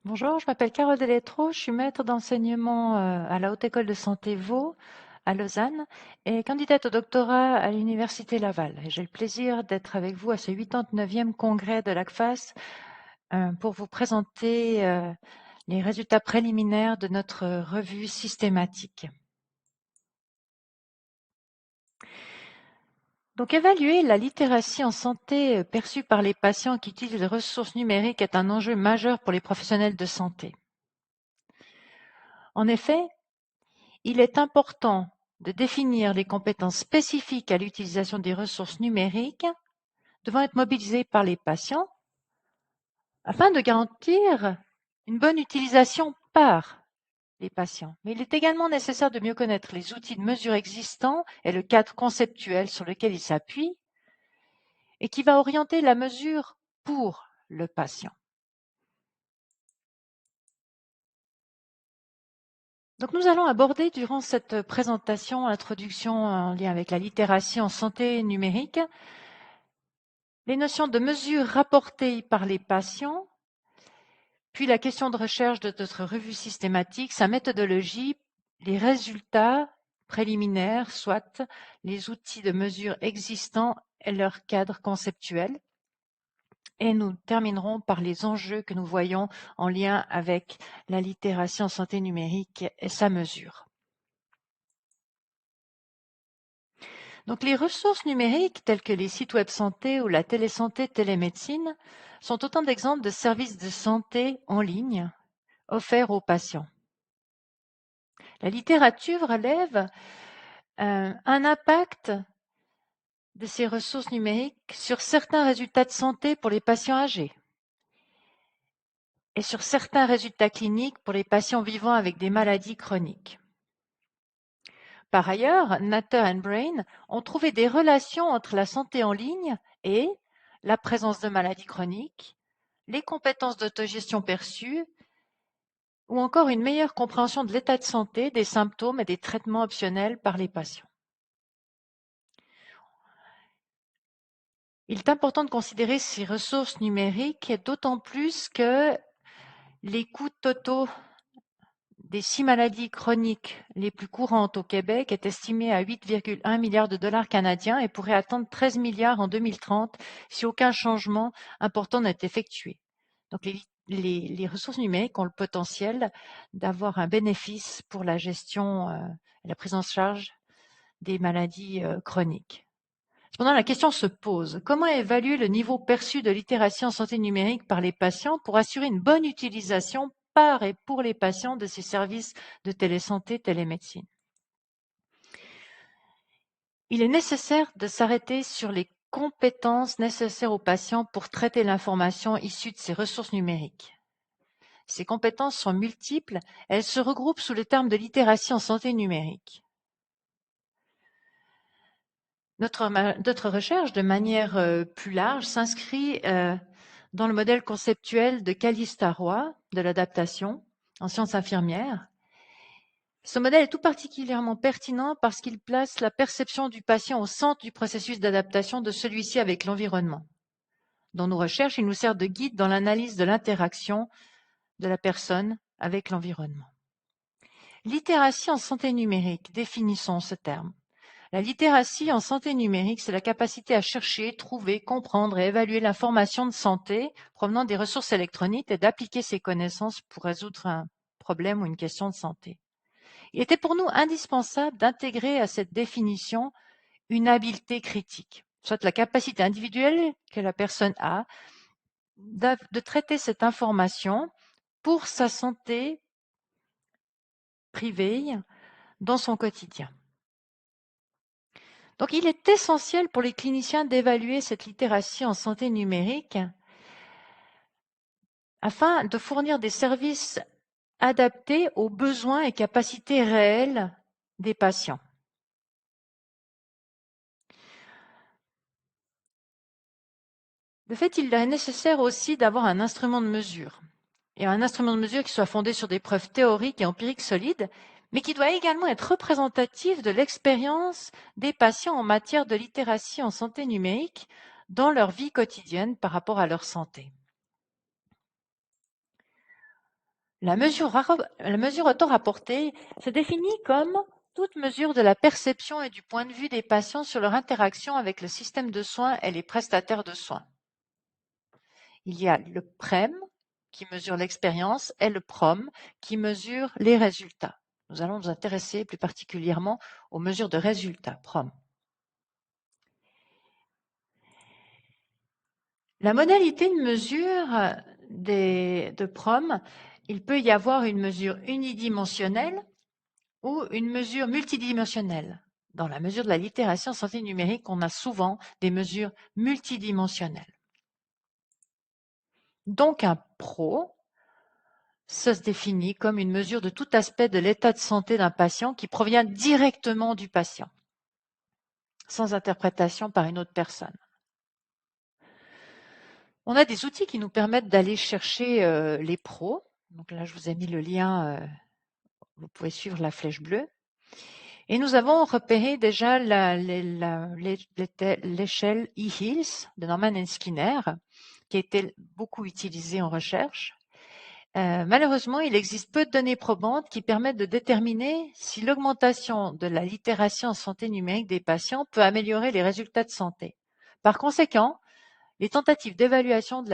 Bonjour, je m'appelle Carole Deletro, je suis maître d'enseignement à la Haute École de Santé Vaud à Lausanne et candidate au doctorat à l'Université Laval. Et j'ai le plaisir d'être avec vous à ce 89e congrès de l'ACFAS pour vous présenter les résultats préliminaires de notre revue systématique. Donc, évaluer la littératie en santé perçue par les patients qui utilisent les ressources numériques est un enjeu majeur pour les professionnels de santé. En effet, il est important de définir les compétences spécifiques à l'utilisation des ressources numériques devant être mobilisées par les patients afin de garantir une bonne utilisation par les patients. Mais il est également nécessaire de mieux connaître les outils de mesure existants et le cadre conceptuel sur lequel ils s'appuient et qui va orienter la mesure pour le patient. Donc nous allons aborder durant cette présentation, introduction en lien avec la littératie en santé numérique, les notions de mesure rapportées par les patients, puis la question de recherche de notre revue systématique, sa méthodologie, les résultats préliminaires, soit les outils de mesure existants et leur cadre conceptuel. Et nous terminerons par les enjeux que nous voyons en lien avec la littératie en santé numérique et sa mesure. Donc, les ressources numériques telles que les sites web santé ou la télésanté télémédecine sont autant d'exemples de services de santé en ligne offerts aux patients. La littérature relève un impact de ces ressources numériques sur certains résultats de santé pour les patients âgés et sur certains résultats cliniques pour les patients vivant avec des maladies chroniques. Par ailleurs, Natter et Brain ont trouvé des relations entre la santé en ligne et la présence de maladies chroniques, les compétences d'autogestion perçues ou encore une meilleure compréhension de l'état de santé, des symptômes et des traitements optionnels par les patients. Il est important de considérer ces ressources numériques, d'autant plus que les coûts totaux des 6 maladies chroniques les plus courantes au Québec est estimé à 8,1 milliards de dollars canadiens et pourrait atteindre 13 milliards en 2030 si aucun changement important n'est effectué. Donc les ressources numériques ont le potentiel d'avoir un bénéfice pour la gestion et la prise en charge des maladies chroniques. Cependant, la question se pose, comment évaluer le niveau perçu de littératie en santé numérique par les patients pour assurer une bonne utilisation par et pour les patients de ces services de télésanté, télémédecine? Il est nécessaire de s'arrêter sur les compétences nécessaires aux patients pour traiter l'information issue de ces ressources numériques. Ces compétences sont multiples, elles se regroupent sous le terme de littératie en santé numérique. Notre recherche, de manière plus large, s'inscrit dans le modèle conceptuel de Calista Roy de l'adaptation en sciences infirmières. Ce modèle est tout particulièrement pertinent parce qu'il place la perception du patient au centre du processus d'adaptation de celui-ci avec l'environnement. Dans nos recherches, il nous sert de guide dans l'analyse de l'interaction de la personne avec l'environnement. Littératie en santé numérique, définissons ce terme. La littératie en santé numérique, c'est la capacité à chercher, trouver, comprendre et évaluer l'information de santé provenant des ressources électroniques et d'appliquer ces connaissances pour résoudre un problème ou une question de santé. Il était pour nous indispensable d'intégrer à cette définition une habileté critique, soit la capacité individuelle que la personne a de traiter cette information pour sa santé privée dans son quotidien. Donc, il est essentiel pour les cliniciens d'évaluer cette littératie en santé numérique afin de fournir des services adaptés aux besoins et capacités réelles des patients. De fait, il est nécessaire aussi d'avoir un instrument de mesure, et un instrument de mesure qui soit fondé sur des preuves théoriques et empiriques solides, mais qui doit également être représentatif de l'expérience des patients en matière de littératie en santé numérique dans leur vie quotidienne par rapport à leur santé. La mesure auto-rapportée se définit comme toute mesure de la perception et du point de vue des patients sur leur interaction avec le système de soins et les prestataires de soins. Il y a le PREM qui mesure l'expérience et le PROM qui mesure les résultats. Nous allons nous intéresser plus particulièrement aux mesures de résultats, PROM. La modalité de mesure de PROM, il peut y avoir une mesure unidimensionnelle ou une mesure multidimensionnelle. Dans la mesure de la littératie en santé numérique, on a souvent des mesures multidimensionnelles. Donc un PRO se définit comme une mesure de tout aspect de l'état de santé d'un patient qui provient directement du patient, sans interprétation par une autre personne. On a des outils qui nous permettent d'aller chercher les pros. Donc là, je vous ai mis le lien, vous pouvez suivre la flèche bleue. Et nous avons repéré déjà l'échelle E-HILS de Norman et Skinner, qui a été beaucoup utilisée en recherche. Malheureusement, il existe peu de données probantes qui permettent de déterminer si l'augmentation de la littératie en santé numérique des patients peut améliorer les résultats de santé. Par conséquent, les tentatives d'évaluation de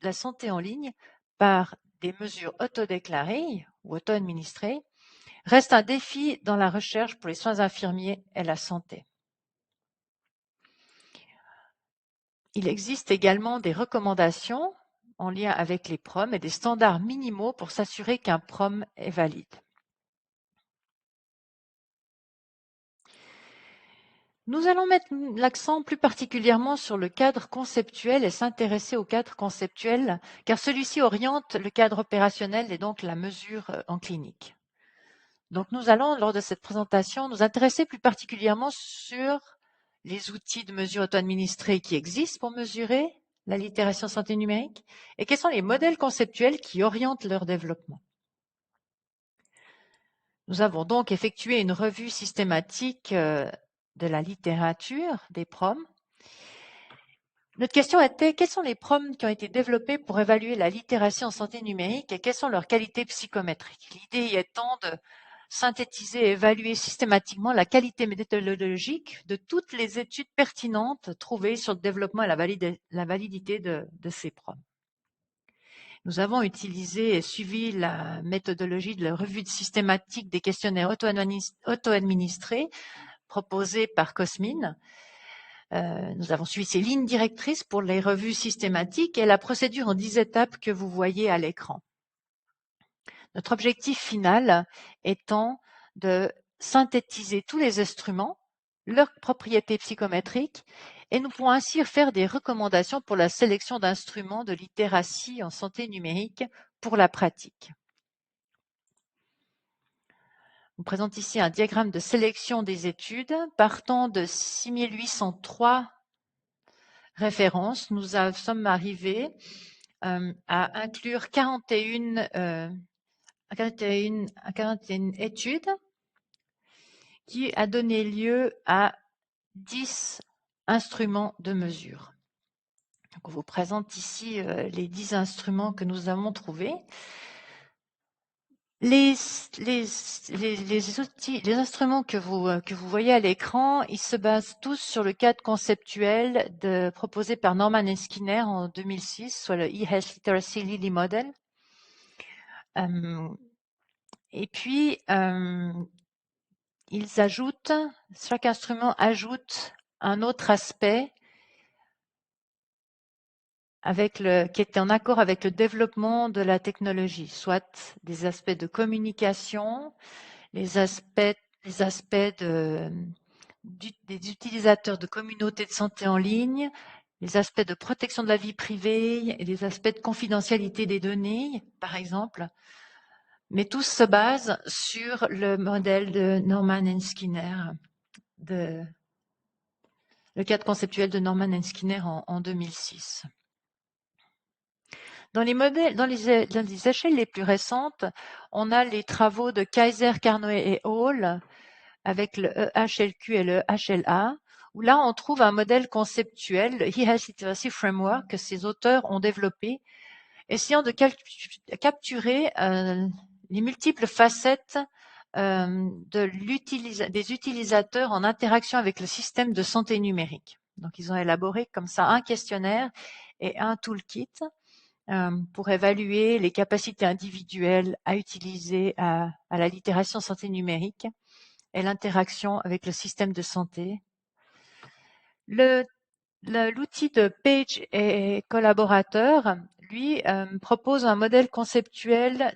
la santé en ligne par des mesures autodéclarées ou auto-administrées restent un défi dans la recherche pour les soins infirmiers et la santé. Il existe également des recommandations en lien avec les PROM et des standards minimaux pour s'assurer qu'un PROM est valide. Nous allons mettre l'accent plus particulièrement sur le cadre conceptuel et s'intéresser au cadre conceptuel, car celui-ci oriente le cadre opérationnel et donc la mesure en clinique. Donc nous allons, lors de cette présentation, nous intéresser plus particulièrement sur les outils de mesure auto-administrés qui existent pour mesurer la littératie en santé numérique et quels sont les modèles conceptuels qui orientent leur développement. Nous avons donc effectué une revue systématique de la littérature des PROM. Notre question était, quels sont les PROM qui ont été développés pour évaluer la littératie en santé numérique et quelles sont leurs qualités psychométriques? L'idée étant de synthétiser et évaluer systématiquement la qualité méthodologique de toutes les études pertinentes trouvées sur le développement et la validité de ces PROM. Nous avons utilisé et suivi la méthodologie de la revue systématique des questionnaires auto-administrés proposés par Cosmin. Nous avons suivi ces lignes directrices pour les revues systématiques et la procédure en 10 étapes que vous voyez à l'écran. Notre objectif final étant de synthétiser tous les instruments, leurs propriétés psychométriques, et nous pourrons ainsi faire des recommandations pour la sélection d'instruments de littératie en santé numérique pour la pratique. Je vous présente ici un diagramme de sélection des études. Partant de 6803 références, nous sommes arrivés à inclure 41 études qui a donné lieu à 10 instruments de mesure. Donc, on vous présente ici les 10 instruments que nous avons trouvés. Les instruments que vous voyez à l'écran, ils se basent tous sur le cadre conceptuel proposé par Norman et Skinner en 2006, soit le e-Health Literacy Lilly Model. Et puis, chaque instrument ajoute un autre aspect qui est en accord avec le développement de la technologie, soit des aspects de communication, les aspects des utilisateurs de communautés de santé en ligne, les aspects de protection de la vie privée et les aspects de confidentialité des données, par exemple. Mais tous se basent sur le modèle de Norman et Skinner, le cadre conceptuel de Norman et Skinner en 2006. Dans les échelles les plus récentes, on a les travaux de Kaiser, Carnoët et Hall avec le EHLQ et le HLA, où là on trouve un modèle conceptuel, le e-Health Literacy Framework, que ces auteurs ont développé essayant de capturer les multiples facettes des utilisateurs en interaction avec le système de santé numérique. Donc, ils ont élaboré comme ça un questionnaire et un toolkit pour évaluer les capacités individuelles à utiliser à la littération santé numérique et l'interaction avec le système de santé. L'outil de Page et collaborateurs, lui, propose un modèle conceptuel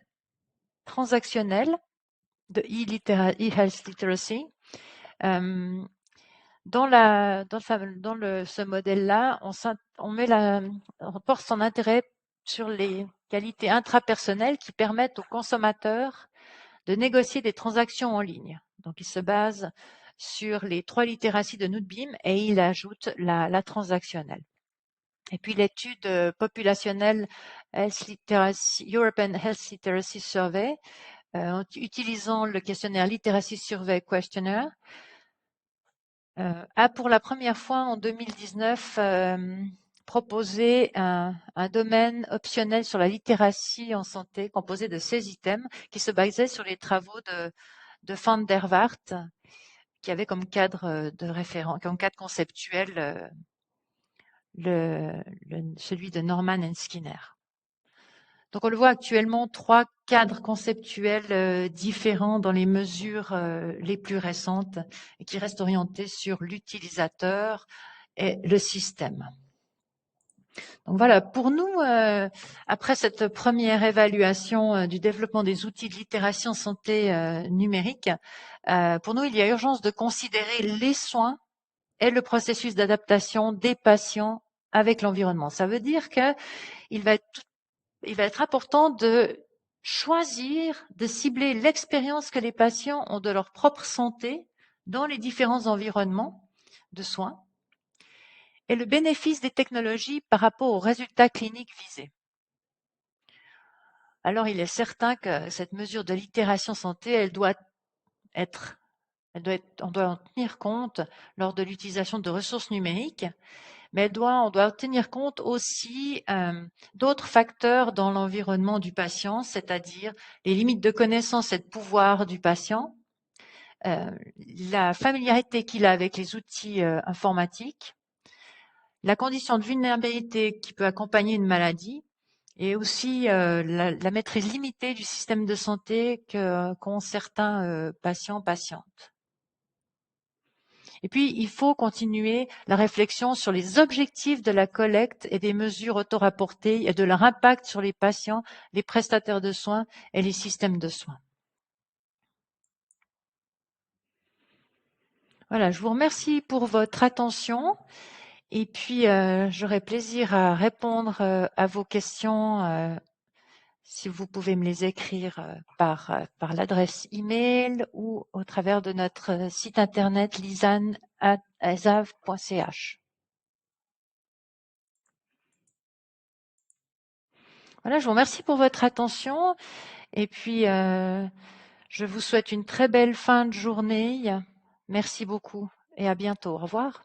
transactionnel de e-health literacy. Ce modèle-là, on porte son intérêt sur les qualités intrapersonnelles qui permettent aux consommateurs de négocier des transactions en ligne. Donc, il se base sur les 3 littératies de Nutbeam et il ajoute la transactionnelle. Et puis l'étude populationnelle European Health Literacy Survey, utilisant le questionnaire Literacy Survey Questionnaire, a pour la première fois en 2019 proposé un domaine optionnel sur la littératie en santé composé de 16 items qui se basait sur les travaux de Van der Waart, qui avait comme cadre de référence, comme cadre conceptuel celui de Norman & Skinner. Donc on le voit actuellement, 3 cadres conceptuels différents dans les mesures les plus récentes et qui restent orientés sur l'utilisateur et le système. Donc voilà, pour nous, après cette première évaluation du développement des outils de littération santé numérique, pour nous, il y a urgence de considérer les soins et le processus d'adaptation des patients avec l'environnement. Ça veut dire qu'il va être important de choisir, de cibler l'expérience que les patients ont de leur propre santé dans les différents environnements de soins et le bénéfice des technologies par rapport aux résultats cliniques visés. Alors, il est certain que cette mesure de littération santé, on doit en tenir compte lors de l'utilisation de ressources numériques, mais on doit tenir compte aussi d'autres facteurs dans l'environnement du patient, c'est-à-dire les limites de connaissance et de pouvoir du patient, la familiarité qu'il a avec les outils informatiques, la condition de vulnérabilité qui peut accompagner une maladie, et aussi la maîtrise limitée du système de santé qu'ont certains patientes. Et puis, il faut continuer la réflexion sur les objectifs de la collecte et des mesures autorapportées et de leur impact sur les patients, les prestataires de soins et les systèmes de soins. Voilà, je vous remercie pour votre attention et puis j'aurai plaisir à répondre à vos questions si vous pouvez me les écrire par l'adresse email ou au travers de notre site internet lisanne@esav.ch. Voilà, je vous remercie pour votre attention et puis je vous souhaite une très belle fin de journée. Merci beaucoup et à bientôt. Au revoir.